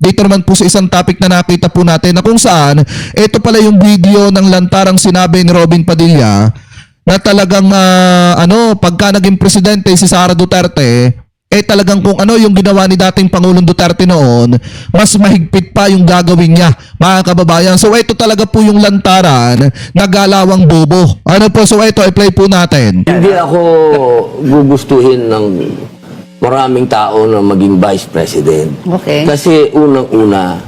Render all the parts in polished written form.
dito naman po sa isang topic na nakita po natin na kung saan ito pala yung video ng lantarang sinabi ni Robin Padilla na talagang pagka naging presidente si Sara Duterte, talagang kung ano yung ginawa ni dating Pangulong Duterte noon, mas mahigpit pa yung gagawin niya, mga kababayan. So ito talaga po yung lantaran na galawang bobo. Ano po, so ito, i-play po natin. Hindi ako gugustuhin ng maraming tao na maging vice president. Okay. Kasi unang-una,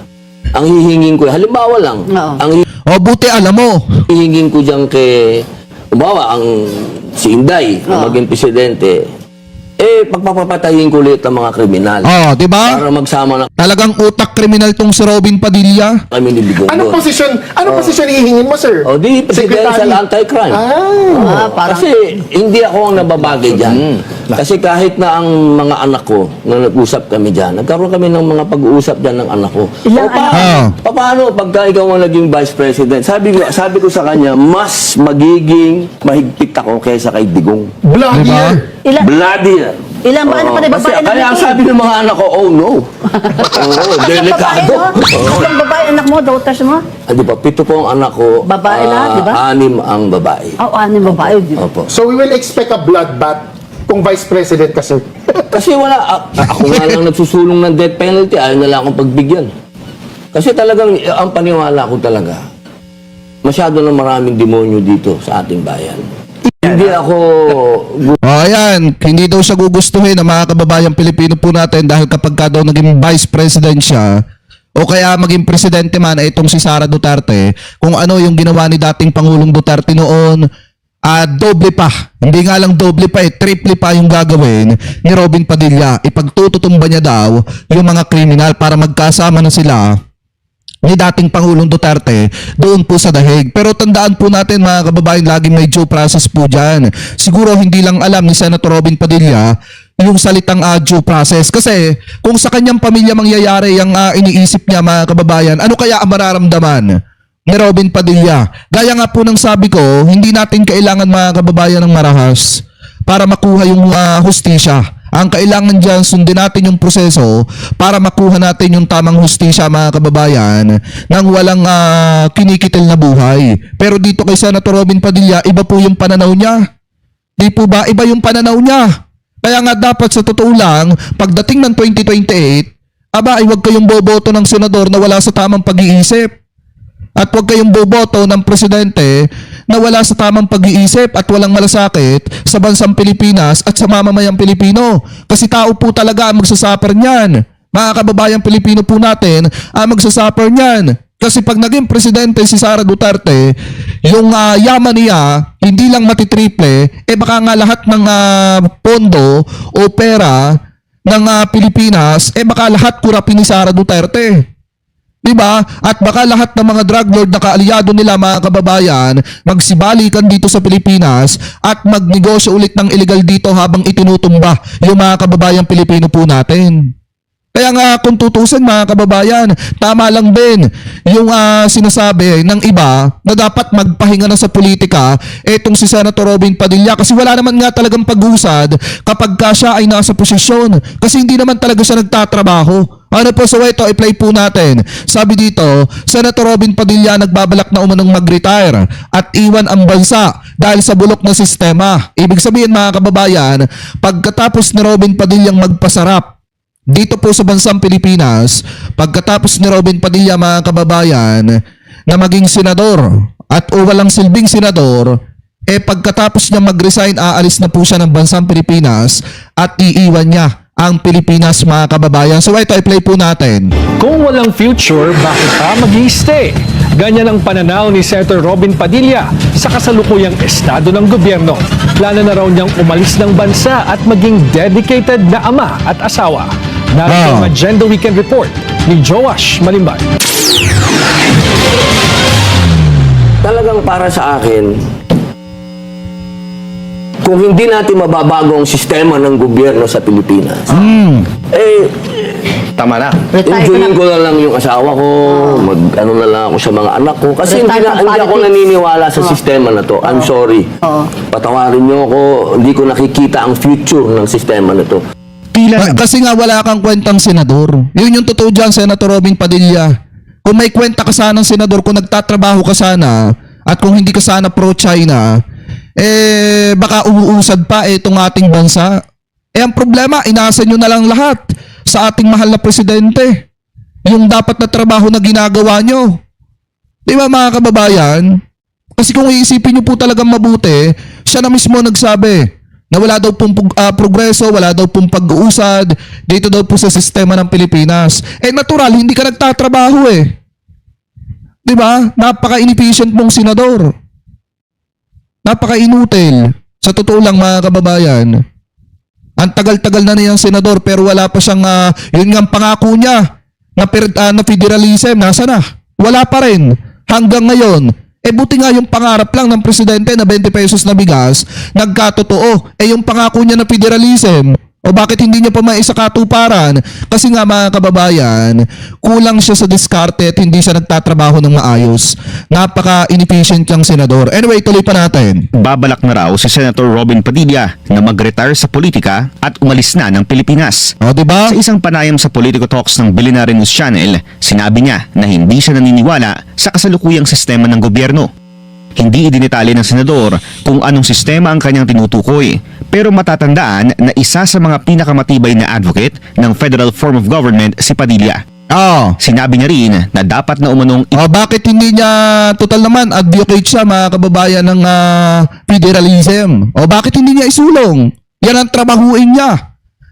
ang hihingin ko, halimbawa lang, Oo. ang O buti alam mo. hihingin ko dyan kay, halimbawa, si Inday na Oo. maging presidente, pagpapatayin ko ulit ang mga kriminal. Oh, di ba? Para magsama na Talagang utak kriminal tong si Robin Padilla. kami ni Bigong Anong doon. posisyon ihingin mo, sir? O di, presidential Secretary. anti-crime. Parang, Kasi hindi ako ang nababagay dyan. Kasi kahit na ang mga anak ko, na nag-usap kami dyan, nagkaroon kami ng mga pag-uusap dyan ng anak ko. Ilang Paano pagka ikaw ang naging vice president? Sabi ko sa kanya, mas magiging mahigpit ako kaysa kay Digong. Blood Diba? year. Bloodier. ilang ba ano pa na babae Kaya ang sabi ng mga anak ko, oh no. Delikado. Ilang babae anak mo, daughters mo? Di ba, 7 po ang anak ko. Babae lahat, di ba? 6 ang babae. Anim babae. Opo. So we will expect a bloodbath kung vice president ka, sir. Kasi ako nga lang nagsusulong ng death penalty, ayaw na lang akong pagbigyan. Kasi talagang, ang paniwala ko talaga, masyado na maraming demonyo dito sa ating bayan. Hindi ako Ayan, hindi daw siya gugustuhin ng mga kababayang Pilipino po natin dahil kapag ka daw naging vice president siya o kaya maging presidente man itong si Sara Duterte, kung ano yung ginawa ni dating Pangulong Duterte noon, doble pa. Hindi nga lang doble pa triple pa yung gagawin ni Robin Padilla. Ipagtututumba niya daw yung mga kriminal para magkasama na sila ni dating Pangulong Duterte doon po sa Dahig. Pero tandaan po natin mga kababayan, laging may due process po dyan. Siguro hindi lang alam ni Senator Robin Padilla yung salitang due process. Kasi kung sa kanyang pamilya mangyayari yung iniisip niya mga kababayan, ano kaya ang mararamdaman ni Robin Padilla? Gaya nga po ng sabi ko, hindi natin kailangan mga kababayan ng marahas para makuha yung hustisya. Ang kailangan dyan, sundin natin yung proseso para makuha natin yung tamang hustisya mga kababayan nang walang kinikitil na buhay. Pero dito kay Senator Robin Padilla, iba po yung pananaw niya. Di po ba? Iba yung pananaw niya. Kaya nga dapat sa totoo lang, pagdating ng 2028, ay huwag kayong boboto ng senador na wala sa tamang pag-iisip. At huwag kayong boboto ng presidente na wala sa tamang pag-iisip at walang malasakit sa bansang Pilipinas at sa mamamayang Pilipino. Kasi tao po talaga ang magsasuffer niyan. Mga kababayang Pilipino po natin ang magsasuffer niyan. Kasi pag naging presidente si Sara Duterte, yung yaman niya hindi lang matitriple, baka nga lahat ng pondo o pera ng Pilipinas, baka lahat kurapin ni Sara Duterte. Diba? At baka lahat ng mga drug lord na kaalyado nila mga kababayan magsibalikan dito sa Pilipinas at magnegosyo ulit ng illegal dito habang itinutumba yung mga kababayang Pilipino po natin. Kaya nga kung tutusin mga kababayan, tama lang din yung sinasabi ng iba na dapat magpahinga na sa politika etong si Senator Robin Padilla kasi wala naman nga talagang pag-usad kapag siya ay nasa posisyon kasi hindi naman talaga siya nagtatrabaho. Ano po, so ito, i-play po natin. Sabi dito, Senator Robin Padilla nagbabalak na umanong mag-retire at iwan ang bansa dahil sa bulok na sistema. Ibig sabihin mga kababayan, pagkatapos ni Robin Padillang magpasarap dito po sa bansang Pilipinas, pagkatapos ni Robin Padilla mga kababayan na maging senador at walang silbing senador, pagkatapos niya mag-resign, aalis na po siya ng bansang Pilipinas at iiwan niya ang Pilipinas mga kababayan. So ito, i-play po natin. Kung walang future, bakit pa mag-i-stay? Ganyan ang pananaw ni Senator Robin Padilla sa kasalukuyang estado ng gobyerno. Plano na raw niyang umalis ng bansa at maging dedicated na ama at asawa. Narito ang Agenda Weekend Report ni Joash Malimbay. talagang para sa akin, kung hindi natin mababago ang sistema ng gobyerno sa Pilipinas, tama na. Enjoyin ko na lang yung asawa ko, mag-ano na lang ako sa mga anak ko. Kasi hindi ako naniniwala sa sistema na to. I'm sorry. Patawarin niyo ako, hindi ko nakikita ang future ng sistema na to. Tila Kasi nga wala kang kwentang senador. Yun yung totoo dyan, Senator Robin Padilla. Kung may kwenta ka sanang senador, kung nagtatrabaho ka sana, at kung hindi ka sana pro-China, baka umuusad pa itong ating bansa. Ang problema, inaasa nyo na lang lahat sa ating mahal na presidente. Yung dapat na trabaho na ginagawa nyo. Di ba mga kababayan? Kasi kung iisipin nyo po talagang mabuti, siya na mismo nagsabi na wala daw pong progreso, wala daw pong pag-uusad dito daw po sa sistema ng Pilipinas. Natural, hindi ka nagtatrabaho eh. Di ba? Napaka-inefficient mong senador. Napaka-inutil. Sa totoo lang mga kababayan, ang tagal-tagal na niyang senador pero wala pa siyang, yun nga ang pangako niya na federalism, nasa na? Wala pa rin. Hanggang ngayon, buti nga yung pangarap lang ng presidente na 20 pesos na bigas, nagkatotoo. Yung pangako niya na federalism, o bakit hindi niya pa maisakatuparan? Kasi nga mga kababayan, kulang siya sa diskarte at hindi siya nagtatrabaho ng maayos. Napaka-inefficient yung senador. Anyway, tuloy pa natin. Babalak na raw si Senator Robin Padilla na mag-retire sa politika at umalis na ng Pilipinas. O, diba? Sa isang panayam sa Politico Talks ng Billionaire News Channel, sinabi niya na hindi siya naniniwala sa kasalukuyang sistema ng gobyerno. Hindi idinetali ng senador kung anong sistema ang kanyang tinutukoy, pero matatandaan na isa sa mga pinakamatibay na advocate ng federal form of government si Padilla. Sinabi niya rin na dapat na umanong Bakit hindi niya, total naman, advocate siya mga kababayan ng federalism? Bakit hindi niya isulong? Yan ang trabahuin niya.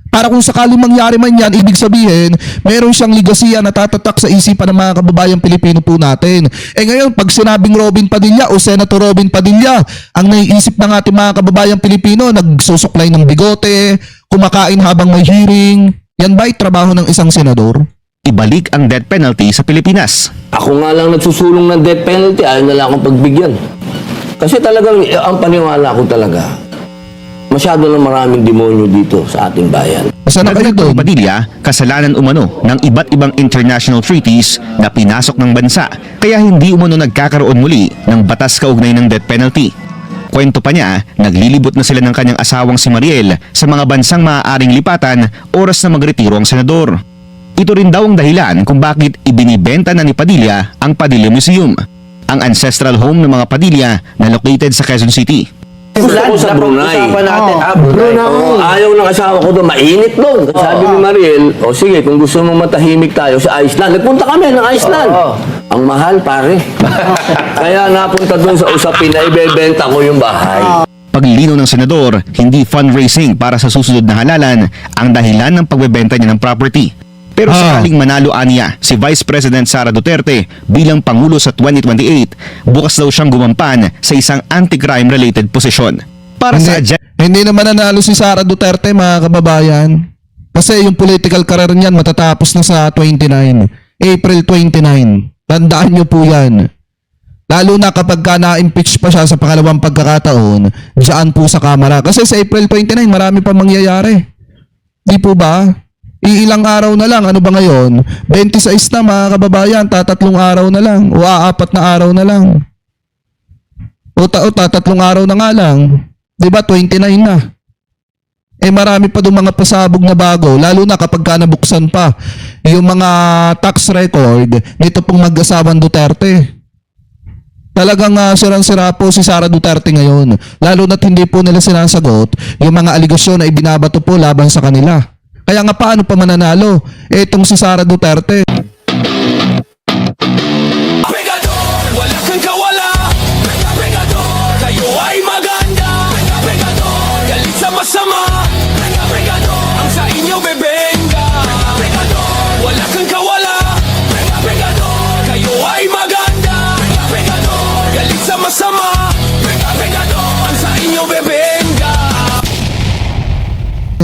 Para kung sakaling mangyari man yan, ibig sabihin, meron siyang ligasiya na tatatak sa isipan ng mga kababayang Pilipino po natin. Ngayon, pag sinabing Robin Padilla o Senator Robin Padilla, ang naiisip ng ating mga kababayang Pilipino, nagsusuklay ng bigote, kumakain habang may hearing. Yan ba'y trabaho ng isang senador? ibalik ang death penalty sa Pilipinas. Ako nga lang nagsusulong ng death penalty, ayaw na lang akong pagbigyan. Kasi talagang, ang paniwala ko talaga, masyado na maraming demonyo dito sa ating bayan. Saan na kayo doon? Padilla, kasalanan umano ng iba't ibang international treaties na pinasok ng bansa, kaya hindi umano nagkakaroon muli ng batas kaugnay ng death penalty. Kwento pa niya, naglilibot na sila ng kanyang asawang si Mariel sa mga bansang maaaring lipatan oras na magretiro ang senador. Ito rin daw ang dahilan kung bakit ibinibenta na ni Padilla ang Padilla Museum, ang ancestral home ng mga Padilla na located sa Quezon City. Gusto ko sa Brunei. Brunei. Oo, ayaw ng asawa ko doon, mainit doon. Sabi ni Mariel, o sige, kung gusto mong matahimik tayo sa Iceland, nagpunta kami ng Iceland. Ang mahal, pare. Kaya napunta doon sa usapin na ibebenta ko yung bahay. Paglino ng senador, hindi fundraising para sa susunod na halalan ang dahilan ng pagbebenta niya ng property. Pero sakaling manalo aniya si Vice President Sara Duterte bilang Pangulo sa 2028, bukas daw siyang gumampan sa isang anti-crime related posisyon. Para sa Hindi naman nanalo si Sara Duterte, mga kababayan. Kasi yung political career niyan matatapos na sa 29. April 29. Tandaan niyo po yan. Lalo na kapag na-impeach pa siya sa pangalawang pagkakataon, diyan po sa Kamara. Kasi sa April 29, marami pa mangyayari. Di po ba? Iilang araw na lang. Ano ba ngayon? 26 na, mga kababayan. Tatatlong araw na lang. O 4 na araw na lang. O tatatlong araw na nga lang. Diba? 29 na. Marami pa doon mga pasabog na bago. Lalo na kapag ka nabuksan pa yung mga tax record nito pong mag-asawang Duterte. Talagang sirang-sira po si Sara Duterte ngayon. Lalo na't hindi po nila sinasagot yung mga aligasyon na ibinabato po laban sa kanila. Kaya nga paano pa mananalo? Itong si Sara Duterte.